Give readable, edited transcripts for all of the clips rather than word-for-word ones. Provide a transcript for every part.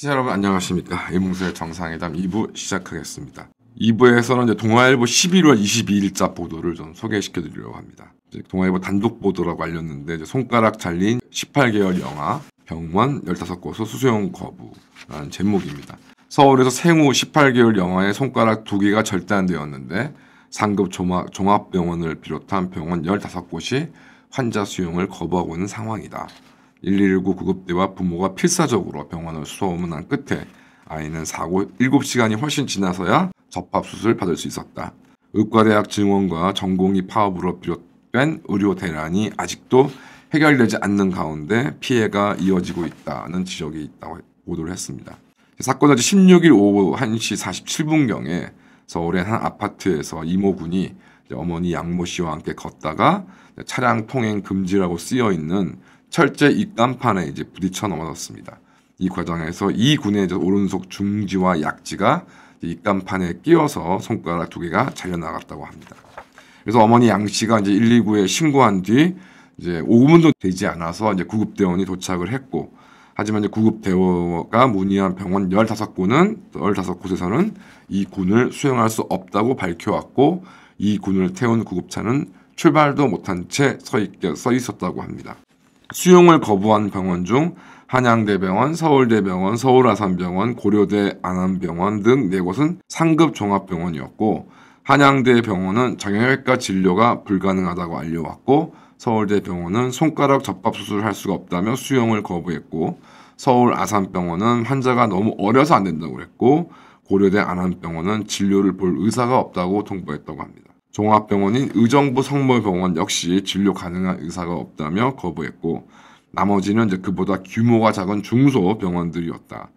시청자 여러분 안녕하십니까. 이몽수의 정상회담 2부 시작하겠습니다. 2부에서는 이제 동아일보 11월 22일자 보도를 좀 소개시켜 드리려고 합니다. 동아일보 단독 보도라고 알렸는데 이제 손가락 잘린 18개월 영아 병원 15곳 수수용 거부라는 제목입니다. 서울에서 생후 18개월 영아의 손가락 2개가 절단되었는데 상급 종합병원을 비롯한 병원 15곳이 환자 수용을 거부하고 있는 상황이다. 119 구급대와 부모가 필사적으로 병원을 수소문한 끝에 아이는 사고 7시간이 훨씬 지나서야 접합수술을 받을 수 있었다. 의과대학 증원과 전공의 파업으로 비롯된 의료 대란이 아직도 해결되지 않는 가운데 피해가 이어지고 있다는 지적이 있다고 보도를 했습니다. 사건은 16일 오후 1시 47분경에 서울의 한 아파트에서 이모군이 어머니 양모 씨와 함께 걷다가 차량 통행 금지라고 쓰여 있는 철제 입간판에 부딪혀 넘어졌습니다. 이 과정에서 이 군의 오른손 중지와 약지가 입간판에 끼어서 손가락 2개가 잘려 나갔다고 합니다. 그래서 어머니 양 씨가 119에 신고한 뒤 5분도 되지 않아서 구급대원이 도착을 했고, 하지만 구급대원가 문의한 병원 15곳에서는 이 군을 수용할 수 없다고 밝혀왔고, 이 군을 태운 구급차는 출발도 못한 채 서 있었다고 합니다. 수용을 거부한 병원 중 한양대병원, 서울대병원, 서울아산병원, 고려대 안암병원 등 4곳은 상급 종합병원이었고, 한양대병원은 정형외과 진료가 불가능하다고 알려왔고, 서울대병원은 손가락 접합 수술을 할 수가 없다며 수용을 거부했고, 서울아산병원은 환자가 너무 어려서 안 된다고 했고, 고려대 안암병원은 진료를 볼 의사가 없다고 통보했다고 합니다. 종합병원인 의정부 성모병원 역시 진료 가능한 의사가 없다며 거부했고, 나머지는 그보다 규모가 작은 중소병원들이었다.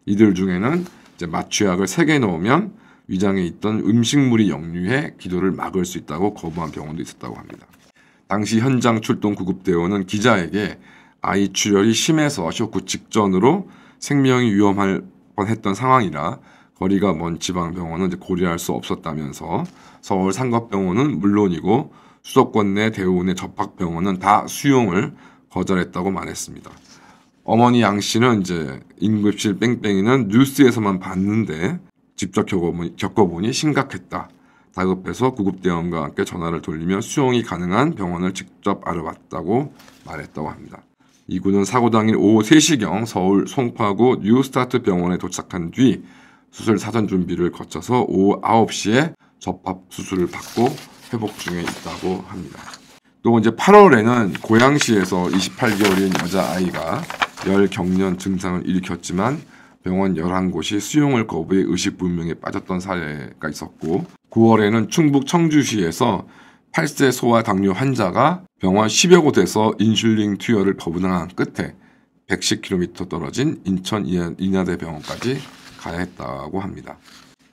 이들 중에는 마취약을 3개 넣으면 위장에 있던 음식물이 역류해 기도를 막을 수 있다고 거부한 병원도 있었다고 합니다. 당시 현장 출동 구급대원은 기자에게 아이 출혈이 심해서 쇼크 직전으로 생명이 위험할 뻔했던 상황이라 거리가 먼 지방병원은 고려할 수 없었다면서 서울 상급병원은 물론이고 수도권 내 대부분의 접합병원은 다 수용을 거절했다고 말했습니다. 어머니 양 씨는 응급실 뺑뺑이는 뉴스에서만 봤는데 직접 겪어보니 심각했다. 다급해서 구급대원과 함께 전화를 돌리며 수용이 가능한 병원을 직접 알아봤다고 말했다고 합니다. 이 군은 사고 당일 오후 3시경 서울 송파구 뉴스타트 병원에 도착한 뒤 수술 사전 준비를 거쳐서 오후 9시에 접합 수술을 받고 회복 중에 있다고 합니다. 또 8월에는 고양시에서 28개월인 여자아이가 열경련 증상을 일으켰지만 병원 11곳이 수용을 거부해 의식불명에 빠졌던 사례가 있었고, 9월에는 충북 청주시에서 8세 소아 당뇨 환자가 병원 10여 곳에서 인슐린 투여를 거부당한 끝에 110km 떨어진 인천 인하대병원까지 가야 했다고 합니다.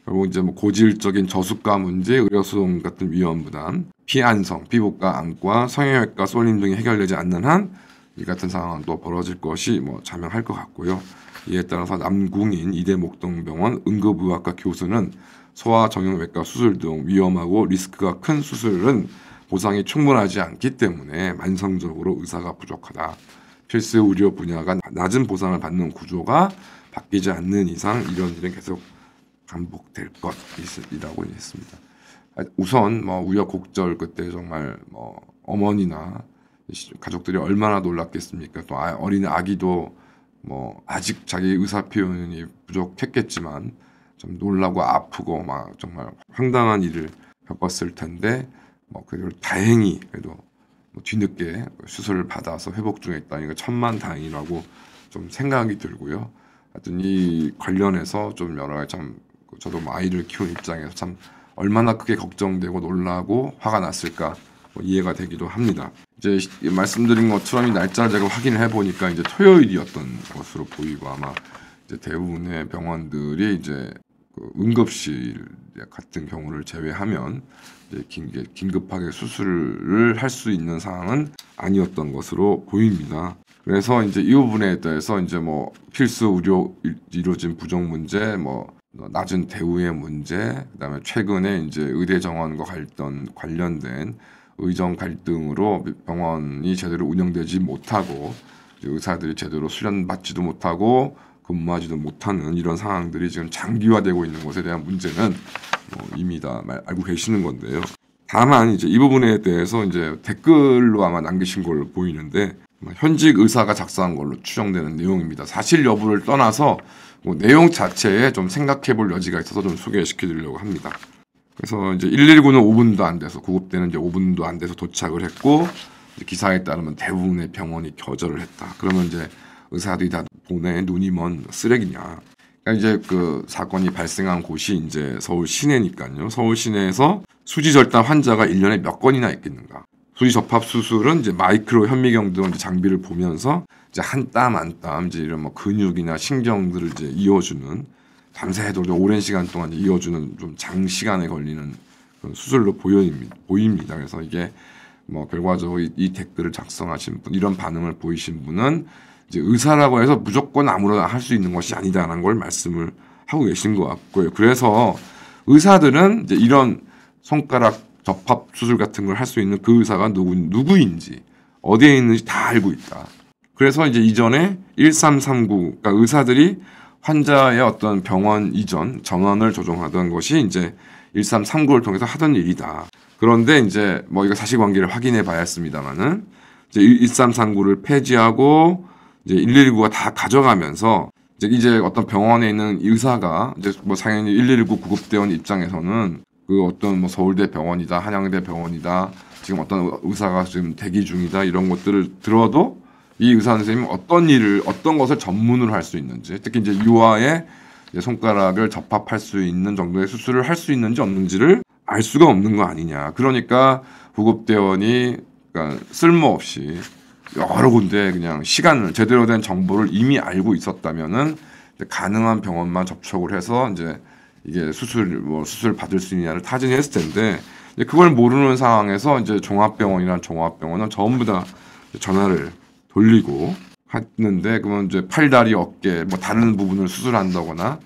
결국 고질적인 저수가 문제, 의료소송 같은 위험 부담, 피안성, 피부과, 안과, 성형외과, 쏠림 등이 해결되지 않는 한 이 같은 상황은 또 벌어질 것이 자명할 것 같고요. 이에 따라서 남궁인 이대목동병원 응급의학과 교수는 소아 정형외과 수술 등 위험하고 리스크가 큰 수술은 보상이 충분하지 않기 때문에 만성적으로 의사가 부족하다. 필수 의료 분야가 낮은 보상을 받는 구조가 바뀌지 않는 이상 이런 일은 계속 반복될 것이라고 했습니다. 우선 우여곡절 끝에 정말 어머니나 가족들이 얼마나 놀랐겠습니까? 또 어린 아기도 아직 자기 의사 표현이 부족했겠지만 좀 놀라고 아프고 정말 황당한 일을 겪었을 텐데 그걸 다행히 그래도 뒤늦게 수술을 받아서 회복 중에 있다니까 천만다행이라고 좀 생각이 들고요. 하여튼 이 관련해서 좀 여러 가지 저도 아이를 키우는 입장에서 참 얼마나 크게 걱정되고 놀라고 화가 났을까 이해가 되기도 합니다. 말씀드린 것처럼 이 날짜를 제가 확인을 해보니까 토요일이었던 것으로 보이고, 아마 대부분의 병원들이 응급실 같은 경우를 제외하면 긴급하게 수술을 할 수 있는 상황은 아니었던 것으로 보입니다. 그래서 이 부분에 대해서 필수 의료진 부족 문제, 낮은 대우의 문제, 그다음에 최근에 의대 정원과 관련된 의정 갈등으로 병원이 제대로 운영되지 못하고 의사들이 제대로 수련받지도 못하고 근무하지도 못하는 이런 상황들이 지금 장기화되고 있는 것에 대한 문제는 이미 다 알고 계시는 건데요. 다만 이제 이 부분에 대해서 이제 댓글로 아마 남기신 걸로 보이는데 현직 의사가 작성한 걸로 추정되는 내용입니다. 사실 여부를 떠나서 내용 자체에 좀 생각해볼 여지가 있어서 좀 소개시켜드리려고 합니다. 그래서 이제 119는 5분도 안 돼서 구급대는 이제 5분도 안 돼서 도착을 했고 기사에 따르면 대부분의 병원이 겨절을 했다. 그러면 이제 의사들이 다 돈에 눈이 먼 쓰레기냐. 그러니까 이제 그 사건이 발생한 곳이 이제 서울 시내니까요. 서울 시내에서 수지 절단 환자가 1년에 몇 건이나 있겠는가. 수지 접합 수술은 이제 마이크로 현미경 등 이제 장비를 보면서 이제 한 땀 한 땀 이제 이런 뭐 근육이나 신경들을 이제 이어주는 밤새도록 오랜 시간 동안 이어주는 좀 장시간에 걸리는 그런 수술로 보입니다. 그래서 이게 뭐 결과적으로 이 댓글을 작성하신 분, 이런 반응을 보이신 분은 이제 의사라고 해서 무조건 아무거나 할 수 있는 것이 아니다라는 걸 말씀을 하고 계신 것 같고요. 그래서 의사들은 이제 이런 손가락 접합 수술 같은 걸 할 수 있는 그 의사가 누구인지 어디에 있는지 다 알고 있다. 그래서 이제 이전에 1339, 그러니까 의사들이 환자의 어떤 병원 이전 전원을 조종하던 것이 이제 1339를 통해서 하던 일이다. 그런데 이제 뭐 이거 사실관계를 확인해 봐야 했습니다만은 이제 1339를 폐지하고 이제 119가 다 가져가면서 이제 어떤 병원에 있는 의사가 이제 뭐 당연히 119 구급대원 입장에서는 그 어떤 뭐 서울대 병원이다, 한양대 병원이다, 지금 어떤 의사가 지금 대기 중이다 이런 것들을 들어도 이 의사 선생님은 어떤 것을 전문으로 할 수 있는지, 특히 이제 유아의 손가락을 접합할 수 있는 정도의 수술을 할 수 있는지 없는지를 알 수가 없는 거 아니냐. 그러니까 구급대원이 그러니까 쓸모없이 여러 군데 그냥 시간을 제대로 된 정보를 이미 알고 있었다면은 가능한 병원만 접촉을 해서 이제 이게 수술 받을 수 있느냐를 타진했을 텐데 그걸 모르는 상황에서 이제 종합병원이란 종합병원은 전부 다 전화를 돌리고 했는데 그러면 이제 팔다리 어깨 뭐 다른 부분을 수술한다거나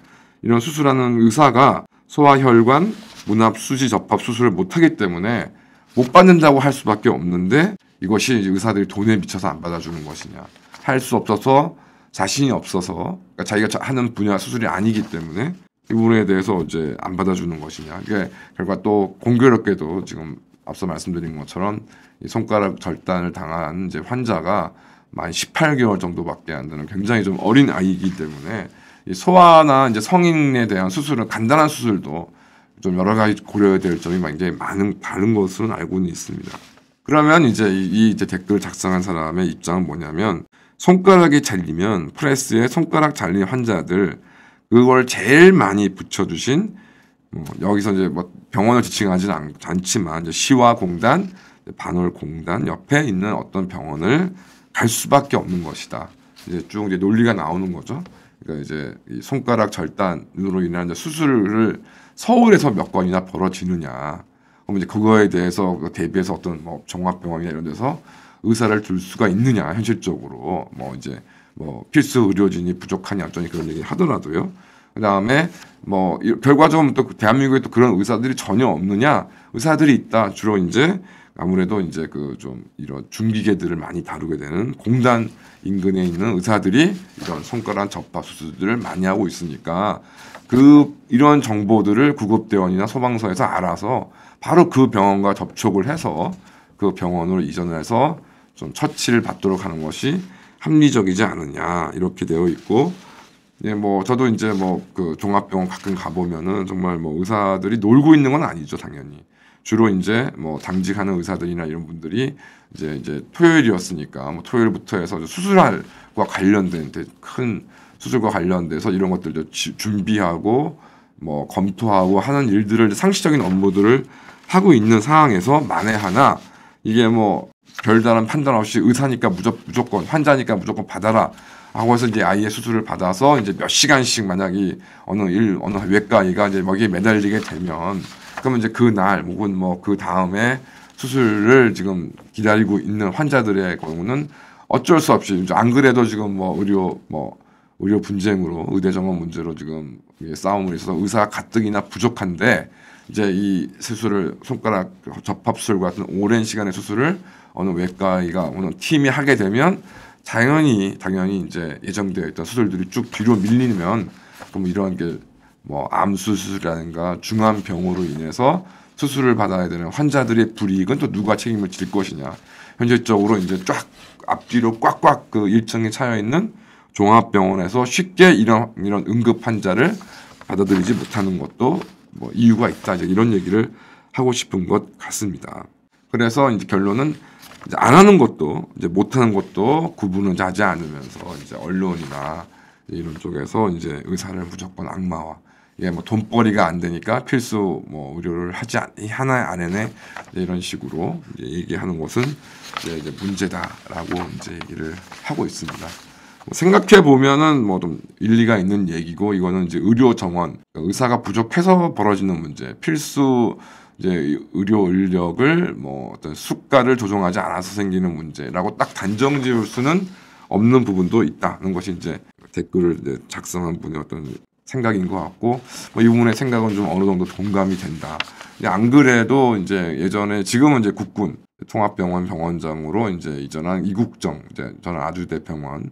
이런 수술하는 의사가 소아혈관 문합 수지 접합 수술을 못하기 때문에 못 받는다고 할 수밖에 없는데 이것이 의사들이 돈에 미쳐서 안 받아주는 것이냐, 할 수 없어서 자신이 없어서 그러니까 자기가 하는 분야 수술이 아니기 때문에 이 부분에 대해서 이제 안 받아주는 것이냐. 이게 결과 또 공교롭게도 지금 앞서 말씀드린 것처럼 이 손가락 절단을 당한 이제 환자가 만 18개월 정도밖에 안 되는 굉장히 좀 어린 아이이기 때문에 이 소아나 이제 성인에 대한 수술은 간단한 수술도 좀 여러 가지 고려해야 될 점이 굉장히 다른 것으로는 알고는 있습니다. 그러면 이제 이제 댓글 작성한 사람의 입장은 뭐냐면 손가락이 잘리면 프레스에 손가락 잘린 환자들 그걸 제일 많이 붙여주신 여기서 이제 뭐 병원을 지칭하지는 않지만 이제 시와 공단, 반월 공단 옆에 있는 어떤 병원을 갈 수밖에 없는 것이다. 이제 쭉 이제 논리가 나오는 거죠. 그러니까 이제 이 손가락 절단으로 인한 이제 수술을 서울에서 몇 건이나 벌어지느냐. 그럼 이제 그거에 대해서 대비해서 어떤 뭐 종합병원이나 이런 데서 의사를 둘 수가 있느냐 현실적으로 뭐 이제 뭐 필수 의료진이 부족하냐 어쩌니 그런 얘기 하더라도요. 그다음에 뭐 결과적으로 또 대한민국에 또 그런 의사들이 전혀 없느냐? 의사들이 있다. 주로 이제 아무래도 이제 그 좀 이런 중기계들을 많이 다루게 되는 공단 인근에 있는 의사들이 이런 손가락 접합 수술들을 많이 하고 있으니까 이런 정보들을 구급대원이나 소방서에서 알아서 바로 그 병원과 접촉을 해서 그 병원으로 이전을 해서 좀 처치를 받도록 하는 것이 합리적이지 않느냐 이렇게 되어 있고, 예, 뭐 저도 이제 뭐 그 종합병원 가끔 가보면은 정말 뭐 의사들이 놀고 있는 건 아니죠 당연히. 주로 이제 뭐 당직하는 의사들이나 이런 분들이 이제 토요일이었으니까 뭐 토요일부터 해서 수술과 관련된 큰 수술과 관련돼서 이런 것들도 준비하고 뭐 검토하고 하는 일들을 상시적인 업무들을 하고 있는 상황에서 만에 하나 이게 뭐 별다른 판단 없이 의사니까 무조건 환자니까 무조건 받아라 하고 해서 이제 아이의 수술을 받아서 이제 몇 시간씩 만약에 어느 외과의가 이제 거기에 매달리게 되면 그러면 이제 그 날 혹은 뭐 그 다음에 수술을 지금 기다리고 있는 환자들의 경우는 어쩔 수 없이 안 그래도 지금 뭐 의료 분쟁으로 의대 정원 문제로 지금 싸움을 있어서 의사가 가뜩이나 부족한데 이제 이 수술을 손가락 접합 수술 같은 오랜 시간의 수술을 어느 외과의가 어느 팀이 하게 되면 당연히 이제 예정되어 있던 수술들이 쭉 뒤로 밀리면 그럼 이런 게 뭐 암 수술이라든가 중한 병으로 인해서 수술을 받아야 되는 환자들의 불이익은 또 누가 책임을 질 것이냐. 현실적으로 이제 쫙 앞뒤로 꽉꽉 그 일정이 차여 있는 종합병원에서 쉽게 이런 응급 환자를 받아들이지 못하는 것도 뭐 이유가 있다. 이제 이런 얘기를 하고 싶은 것 같습니다. 그래서 이제 결론은 이제 안 하는 것도 이제 못 하는 것도 구분을 하지 않으면서 이제 언론이나 이런 쪽에서 이제 의사를 무조건 악마화, 예, 뭐 돈벌이가 안 되니까 필수 뭐 의료를 하나 안 해내 이런 식으로 이제 얘기하는 것은 이제 문제다라고 이제 얘기를 하고 있습니다. 뭐 생각해 보면은 뭐 좀 일리가 있는 얘기고 이거는 이제 의료 정원, 의사가 부족해서 벌어지는 문제, 필수 이제 의료 인력을 뭐 어떤 수가를 조정하지 않아서 생기는 문제라고 딱 단정 지을 수는 없는 부분도 있다는 것이 이제 댓글을 이제 작성한 분의 어떤 생각인 것 같고 뭐 이 부분의 생각은 좀 어느 정도 동감이 된다. 안 그래도 이제 예전에 지금은 이제 국군 통합병원 병원장으로 이제 이전한 이국정 이제 저는 아주대병원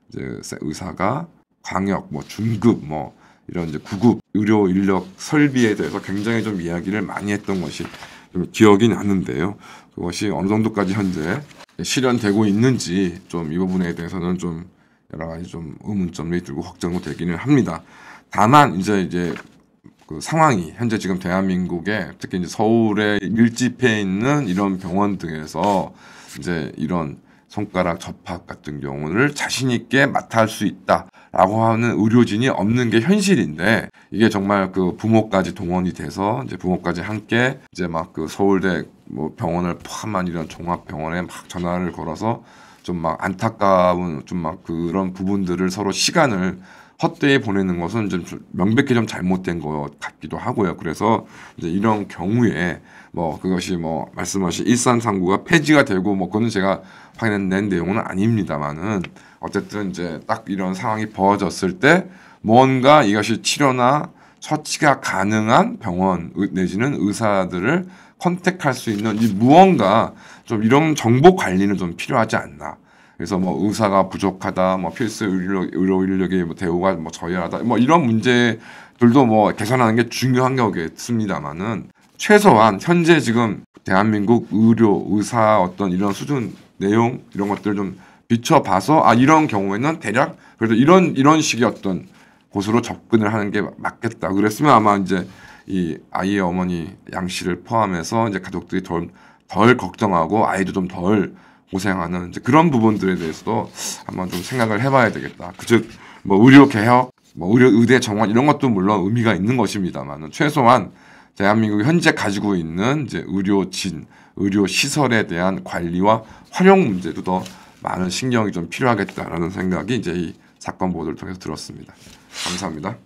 이제 의사가 광역 뭐 중급 뭐 이런 이제 구급 의료 인력 설비에 대해서 굉장히 좀 이야기를 많이 했던 것이 좀 기억이 나는데요. 그것이 어느 정도까지 현재 실현되고 있는지 좀 이 부분에 대해서는 좀 여러 가지 좀 의문점이 들고 걱정도 되기는 합니다. 다만 이제 그 상황이 현재 지금 대한민국에 특히 이제 서울에 밀집해 있는 이런 병원 등에서 이제 이런 손가락 접합 같은 경우를 자신 있게 맡아 할 수 있다라고 하는 의료진이 없는 게 현실인데 이게 정말 그 부모까지 동원이 돼서 이제 부모까지 함께 이제 막 그 서울대 뭐 병원을 포함한 이런 종합병원에 막 전화를 걸어서 좀 막 안타까운 좀 막 그런 부분들을 서로 시간을 헛되이 보내는 것은 좀 명백히 좀 잘못된 것 같기도 하고요. 그래서 이제 이런 경우에 뭐 그것이 뭐 말씀하신 일산상구가 폐지가 되고 뭐 그거는 제가 확인낸 내용은 아닙니다만은 어쨌든 이제 딱 이런 상황이 벌어졌을 때 뭔가 이것이 치료나 처치가 가능한 병원 내지는 의사들을 컨택할 수 있는 이 무언가 좀 이런 정보 관리는 좀 필요하지 않나. 그래서 뭐 의사가 부족하다, 뭐 필수 의료 인력의 뭐 대우가 뭐 저열하다, 뭐 이런 문제들도 뭐 개선하는 게 중요한 거겠습니다만은 최소한 현재 지금 대한민국 의료 의사 어떤 이런 수준 내용 이런 것들 좀 비춰봐서 아 이런 경우에는 대략 그래도 이런 식의 어떤 곳으로 접근을 하는 게 맞겠다. 그랬으면 아마 이제 이 아이의 어머니 양 씨를 포함해서 이제 가족들이 덜 걱정하고 아이도 좀 덜 고생하는 이제 그런 부분들에 대해서도 한번 좀 생각을 해봐야 되겠다. 즉 뭐 의료 개혁, 뭐 의대 정원 이런 것도 물론 의미가 있는 것입니다만은 최소한 대한민국이 현재 가지고 있는 이제 의료 시설에 대한 관리와 활용 문제도 더 많은 신경이 좀 필요하겠다라는 생각이 이제 이 사건 보도를 통해서 들었습니다. 감사합니다.